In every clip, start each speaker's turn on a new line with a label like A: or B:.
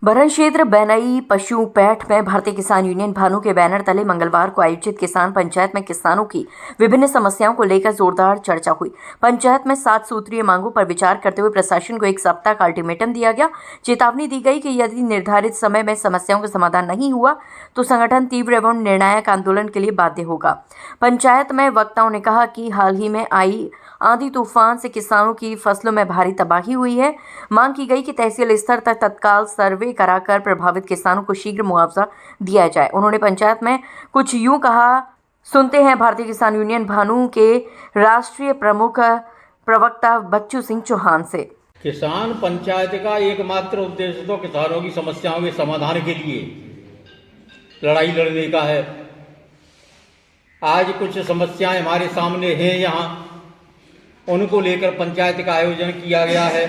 A: बरन क्षेत्र बनई पशुपैठ में भारतीय किसान यूनियन भानु के बैनर तले मंगलवार को आयोजित किसान पंचायत में किसानों की विभिन्न समस्याओं को लेकर जोरदार चर्चा हुई। पंचायत में 7 सूत्रीय मांगों पर विचार करते हुए प्रशासन को 1 सप्ताह का अल्टीमेटम दिया गया। चेतावनी दी गई कि यदि निर्धारित समय में समस्याओं का समाधान नहीं हुआ तो संगठन तीव्र एवं निर्णायक आंदोलन के लिए बाध्य होगा। पंचायत में वक्ताओं ने कहा कि हाल ही में आई आंधी तूफान से किसानों की फसलों में भारी तबाही हुई है। मांग की गई कि तहसील स्तर तक तत्काल सर्वे कराकर प्रभावित किसानों को शीघ्र मुआवजा दिया जाए। उन्होंने पंचायत में कुछ यूं कहा, सुनते हैं भारतीय किसान यूनियन भानु के राष्ट्रीय प्रमुख प्रवक्ता बच्चू सिंह चौहान से।
B: किसान पंचायत का एकमात्र उद्देश्य तो किसानों की समस्याओं के समाधान के लिए लड़ाई लड़ने का है। आज कुछ समस्याएं हमारे सामने हैं, यहाँ उनको लेकर पंचायत का आयोजन किया गया है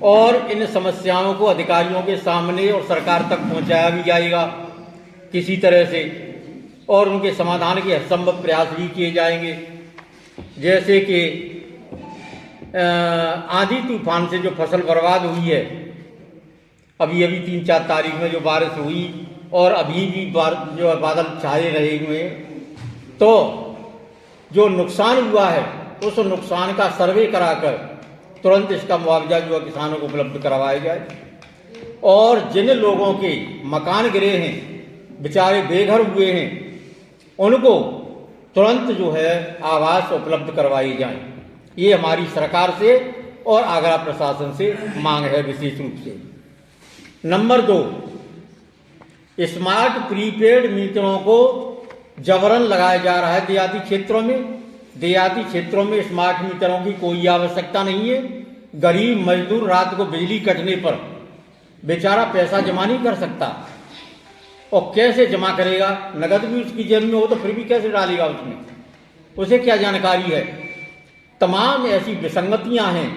B: और इन समस्याओं को अधिकारियों के सामने और सरकार तक पहुंचाया भी जाएगा किसी तरह से, और उनके समाधान के हरसंभव प्रयास भी किए जाएंगे। जैसे कि आंधी तूफान से जो फसल बर्बाद हुई है, अभी 3-4 तारीख में जो बारिश हुई और अभी भी जो बादल छाए रहे हुए हैं, तो जो नुकसान हुआ है उस नुकसान का सर्वे कराकर तुरंत इसका मुआवजा जो है किसानों को उपलब्ध करवाया जाए। और जिन लोगों के मकान गिरे हैं, बेचारे बेघर हुए हैं, उनको तुरंत जो है आवास उपलब्ध करवाई जाए। ये हमारी सरकार से और आगरा प्रशासन से मांग है विशेष रूप से। नंबर 2, स्मार्ट प्रीपेड मीटरों को जबरन लगाया जा रहा है देहाती क्षेत्रों में। देहाती क्षेत्रों में स्मार्ट मीटरों की कोई आवश्यकता नहीं है। गरीब मजदूर रात को बिजली कटने पर बेचारा पैसा जमा नहीं कर सकता, और कैसे जमा करेगा? नगद भी उसकी जेब में हो तो फिर भी कैसे डालेगा उसमें? उसे क्या जानकारी है? तमाम ऐसी विसंगतियां हैं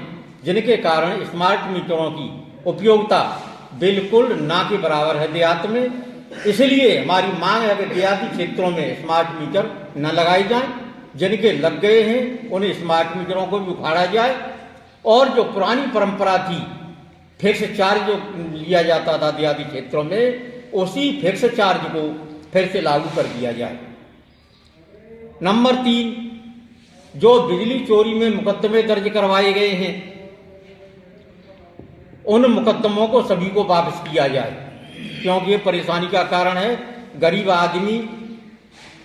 B: जिनके कारण स्मार्ट मीटरों की उपयोगिता बिल्कुल ना के बराबर है देहात में। इसलिए हमारी मांग है कि देहाती क्षेत्रों में स्मार्ट मीटर न लगाए जाएं। जिनके लग गए हैं उन्हें स्मार्ट मीटरों को भी उखाड़ा जाए, और जो पुरानी परंपरा थी फिक्स चार्ज जो लिया जाता था देहाती क्षेत्रों में, उसी फिक्स चार्ज को फिर से लागू कर दिया जाए। नंबर 3, जो बिजली चोरी में मुकदमे दर्ज करवाए गए हैं उन मुकदमों को सभी को वापस किया जाए, क्योंकि ये परेशानी का कारण है। गरीब आदमी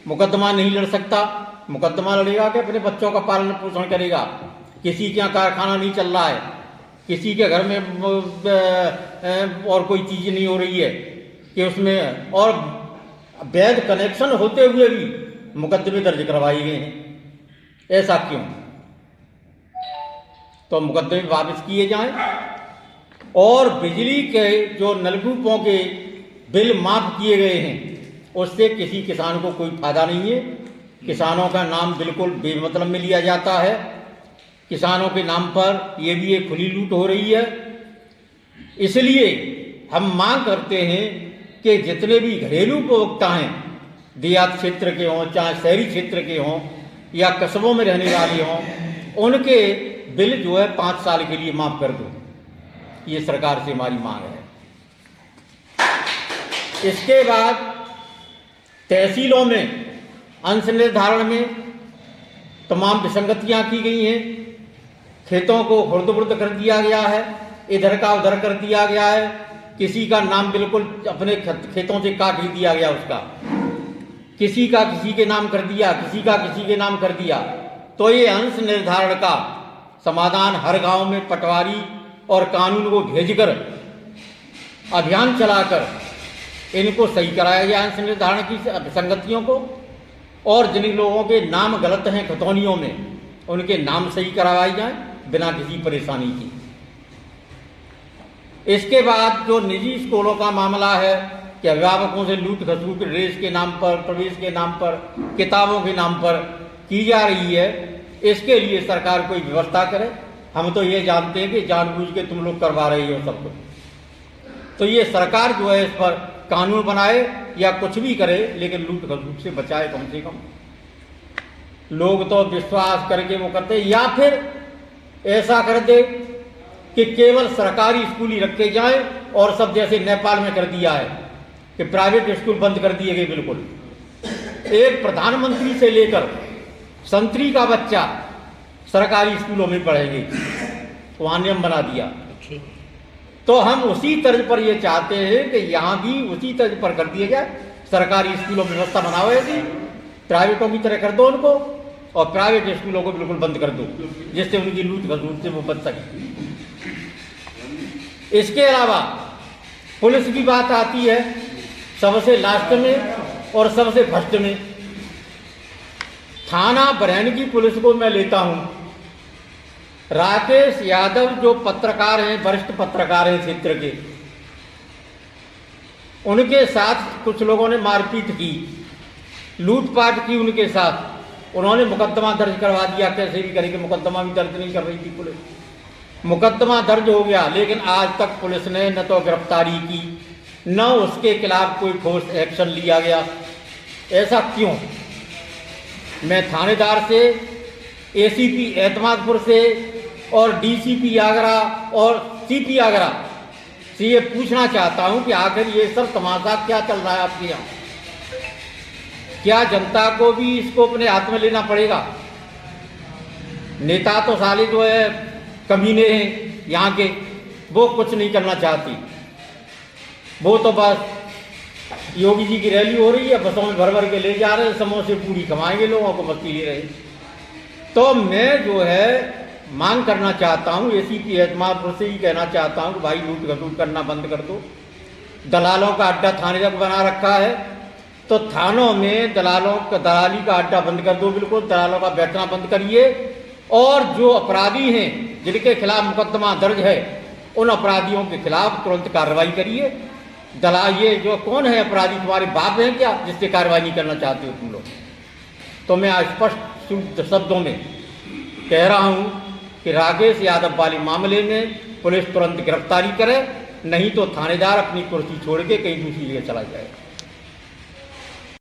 B: मुकदमा नहीं लड़ सकता। मुकदमा लड़ेगा कि अपने बच्चों का पालन पोषण करेगा? किसी के यहाँ कारखाना नहीं चल रहा है, किसी के घर में और कोई चीज़ नहीं हो रही है कि उसमें, और वैध कनेक्शन होते हुए भी मुकदमे दर्ज करवाए गए हैं। ऐसा क्यों? तो मुकदमे वापस किए जाएं, और बिजली के जो नलकूपों के बिल माफ किए गए हैं उससे किसी किसान को कोई फायदा नहीं है। किसानों का नाम बिल्कुल बेमतलब में लिया जाता है। किसानों के नाम पर ये भी एक खुली लूट हो रही है। इसलिए हम मांग करते हैं कि जितने भी घरेलू उपभोक्ता हैं, देहात क्षेत्र के हों चाहे शहरी क्षेत्र के हों या कस्बों में रहने वाले हों, उनके बिल जो है 5 साल के लिए माफ कर दो। ये सरकार से हमारी मांग है। इसके बाद तहसीलों में अंश निर्धारण में तमाम विसंगतियां की गई हैं। खेतों को खुर्द-बुर्द कर दिया गया है, इधर का उधर कर दिया गया है। किसी का नाम बिल्कुल अपने खेतों से काट ही दिया गया उसका, किसी का किसी के नाम कर दिया, किसी का किसी के नाम कर दिया। तो ये अंश निर्धारण का समाधान हर गांव में पटवारी और कानून को भेजकर अभियान चलाकर इनको सही कराया जाए, अंश निर्धारण की विसंगतियों को। और जिन लोगों के नाम गलत हैं खतौनियों में, उनके नाम सही करवाए जाएं बिना किसी परेशानी की। इसके बाद जो निजी स्कूलों का मामला है कि अभिभावकों से लूट खसूट ड्रेस के नाम पर, प्रवेश के नाम पर, किताबों के नाम पर की जा रही है, इसके लिए सरकार कोई व्यवस्था करे। हम तो ये जानते हैं कि जानबूझ के तुम लोग करवा रही हो सब कुछ। तो ये सरकार जो है इस पर कानून बनाए या कुछ भी करे, लेकिन लूट खसूट से बचाए कम से कम। लोग तो विश्वास करके वो करते, या फिर ऐसा कर दे कि केवल सरकारी स्कूल ही रखे जाएं और सब जैसे नेपाल में कर दिया है कि प्राइवेट स्कूल बंद कर दिए गए। बिल्कुल एक प्रधानमंत्री से लेकर संतरी का बच्चा सरकारी स्कूलों में पढ़ेंगे, वहाँ नियम बना दिया। तो हम उसी तर्ज पर ये चाहते हैं कि यहाँ भी उसी तर्ज पर कर दिया जाए, सरकारी स्कूलों में व्यवस्था बनाओ ऐसी, प्राइवेटों की तरह कर दो उनको, और प्राइवेट स्कूलों को बिल्कुल बंद कर दो, जिससे उनकी लूट खसूट से वो बच सके। इसके अलावा पुलिस की बात आती है सबसे लास्ट में और सबसे फर्स्ट में। थाना बरैनी की पुलिस को मैं लेता हूं। राकेश यादव जो पत्रकार हैं, वरिष्ठ पत्रकार हैं क्षेत्र के, उनके साथ कुछ लोगों ने मारपीट की, लूटपाट की उनके साथ। उन्होंने मुकदमा दर्ज करवा दिया, कैसे भी करके मुकदमा भी दर्ज नहीं कर रही थी पुलिस। मुकदमा दर्ज हो गया, लेकिन आज तक पुलिस ने न तो गिरफ्तारी की, न उसके खिलाफ कोई ठोस एक्शन लिया गया। ऐसा क्यों? मैं थानेदार से, एसीपी एतमादपुर से और डीसीपी आगरा और सीपी आगरा से ये पूछना चाहता हूं कि आखिर ये सब तमाशा क्या चल रहा है आपके यहाँ? क्या जनता को भी इसको अपने हाथ में लेना पड़ेगा? नेता तो साले जो है कमीने हैं यहाँ के, वो कुछ नहीं करना चाहती। वो तो बस योगी जी की रैली हो रही है, बसों में भर भर के ले जा रहे हैं, समोसे पूरी कमाएंगे, लोगों को मस्ती ले रहे हैं। तो मैं जो है मांग करना चाहता हूँ, एसीपी एतमादपुर से ही कहना चाहता हूँ कि भाई लूट खसूट करना बंद कर दो। दलालों का अड्डा थाने तक बना रखा है, तो थानों में दलाली का अड्डा बंद कर दो, बिल्कुल दलालों का बैठना बंद करिए। और जो अपराधी हैं जिनके खिलाफ मुकदमा दर्ज है, उन अपराधियों के खिलाफ तुरंत कार्रवाई करिए। ये जो कौन है अपराधी, तुम्हारे बाप हैं क्या जिससे कार्रवाई नहीं करना चाहते हो तुम लोग? तो मैं स्पष्ट शब्दों में कह रहा हूं कि राकेश यादव वाले मामले में पुलिस तुरंत गिरफ्तारी करे, नहीं तो थानेदार अपनी कुर्सी छोड़ के कहीं दूसरी जगह चला जाए।